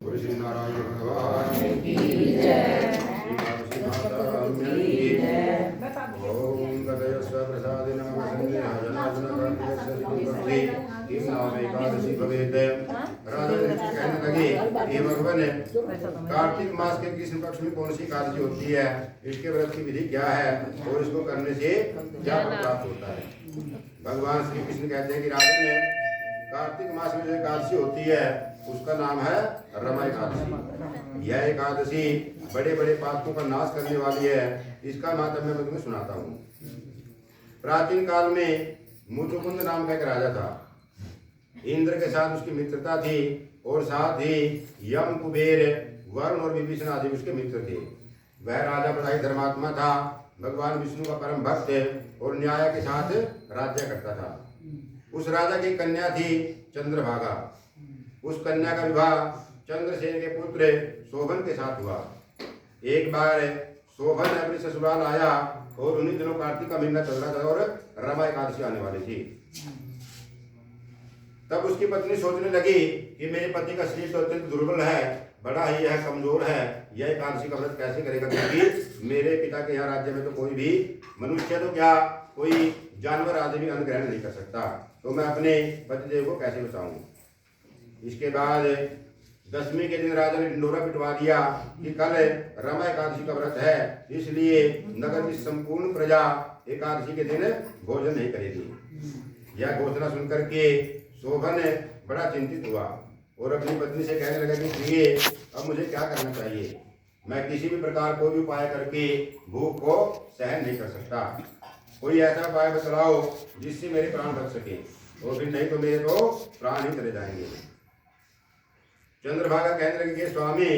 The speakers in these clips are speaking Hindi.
बोले श्री नारायण भगवान की जय। श्री माता की जय। ओम गदय स्वप्रसादिन एकादशी भवेत। राधा कहने लगी हे भगवान, कार्तिक मास के कृष्ण पक्ष में कौन सी एकादशी होती है, इसके व्रत की विधि क्या है और इसको करने से क्या प्राप्त होता है। भगवान श्री कृष्ण कहते हैं कि राजन, कार्तिक मास में जो एकादशी होती है उसका नाम है रमा एकादशी। यह एकादशी बड़े बड़े पापों का नाश करने वाली है। इसका मातम्य मैं तुम्हें सुनाता हूँ। प्राचीन काल में मुचुकुंद नाम का एक राजा था। इंद्र के साथ उसकी मित्रता थी और साथ ही यम, कुबेर, वरुण और विभीषण आदि उसके मित्र थे। वह राजा बड़ा ही धर्मात्मा था, भगवान विष्णु का परम भक्त और न्याय के साथ राज्य करता था। उस राजा की कन्या थी चंद्रभागा। उस कन्या का विवाह चंद्रसेन के पुत्र शोभन के साथ हुआ। एक बार शोभन अपने ससुराल आया और उन्हीं दिनों कार्तिक का महीना चल रहा था और रमा एकादशी आने वाली थी। तब उसकी पत्नी सोचने लगी कि मेरे पति का शरीर तो अत्यंत दुर्बल है, बड़ा ही यह कमजोर है, यह एकादशी का व्रत कैसे करेगा, क्योंकि मेरे पिता के यहाँ राज्य में तो कोई भी मनुष्य तो क्या कोई जानवर आदि भी अन्न ग्रहण नहीं कर सकता, तो मैं अपने पतिदेव को कैसे बचाऊं। इसके बाद दशमी के दिन राजा ने ढिंडोरा पिटवा दिया कि कल रमा एकादशी का व्रत है, इसलिए नगर की संपूर्ण प्रजा एकादशी के दिन भोजन नहीं करेगी। यह घोषणा सुनकर के शोभन बड़ा चिंतित हुआ और अपनी पत्नी से कहने लगा कि प्रिय, अब मुझे क्या करना चाहिए। मैं किसी भी प्रकार कोई भी उपाय करके भूख को सहन नहीं कर सकता। कोई ऐसा उपाय बतलाओ जिससे मेरे प्राण बच सके, और फिर नहीं तो मेरे तो प्राण ही चले जाएंगे। चंद्रभागा कहने लगी कि स्वामी,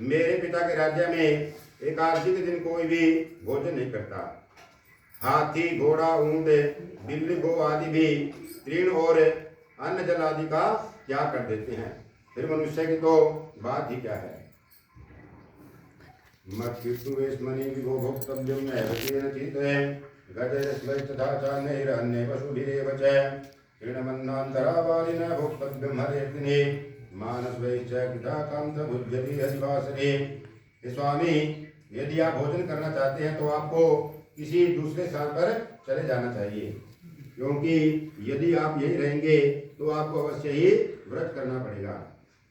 मेरे पिता के राज्य में एकादशी के दिन कोई भी भोजन नहीं करता। हाथी, घोड़ा, ऊंट, बिल्ली, गो आदि भी तृण और अन्न जल आदि का त्याग कर देते हैं, फिर मनुष्य की तो बात ही क्या है। मत्कित्तु वेश्मनि विभो भोक्तव्यं नैव चिते गजरस्वैस्तदाचान्यैरन्ये पशुभिरेव च तृणमन्नान्तरावारिण भोक्तव्यं हरेऽग्निः मानसवैश्च कृताकान्तबुध्यति हरिवासरे। स्वामी, यदि आप भोजन करना चाहते हैं तो आपको किसी दूसरे स्थान पर चले जाना चाहिए, क्योंकि यदि आप यही रहेंगे तो आपको अवश्य ही व्रत करना पड़ेगा।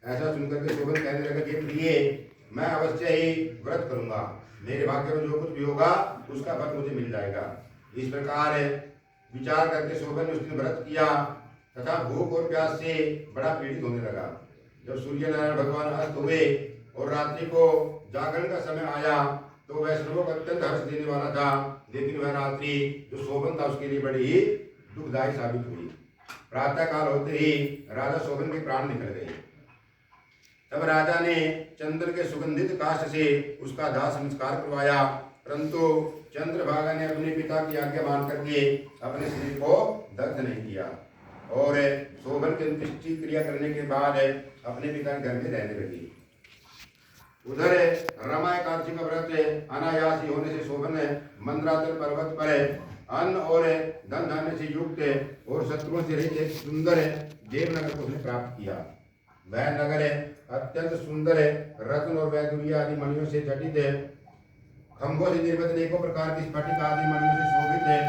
ऐसा सुनकर के शोभन कहने लगा कि प्रिय, मैं अवश्य ही व्रत करूंगा, मेरे भाग्य में जो कुछ भी होगा उसका फल मुझे मिल जाएगा। इस प्रकार विचार करके शोभन ने उस दिन व्रत किया तथा भूख और प्यास से बड़ा पीड़ित होने लगा। जब सूर्य नारायण भगवान अस्त हुए और रात्रि को जागरण का समय आया तो वैष्णवों को अत्यंत हर्ष देने वाला था, लेकिन वह रात्रि जो शोभन था उसके लिए बड़ी ही दुखदायी साबित हुई। प्रातः काल होते ही राजा शोभन के प्राण निकल गए। तब राजा ने चंद्र के सुगंधित काष्ठ से उसका दाह संस्कार करवाया, परंतु चंद्रभागा ने अपने पिता की आज्ञा मान करके अपने शरीर को दग्ध नहीं किया और शोभन की अंत्येष्टि क्रिया करने के बाद अपने पिता के घर में रहने लगी। उधर रमा एकादशी का व्रत अनायास ही होने से शोभन मंदराचल पर्वत पर अन्न और धन धान्य से युक्त और शत्रुओं से रहित एक सुंदर देवनगर को उसने प्राप्त किया। वह नगर अत्यंत सुंदर रत्न और वैदुर्य आदि मणियों से जटित है, खंभों से निर्मित अनेकों प्रकार की स्फटिक आदि मणियों से शोभित है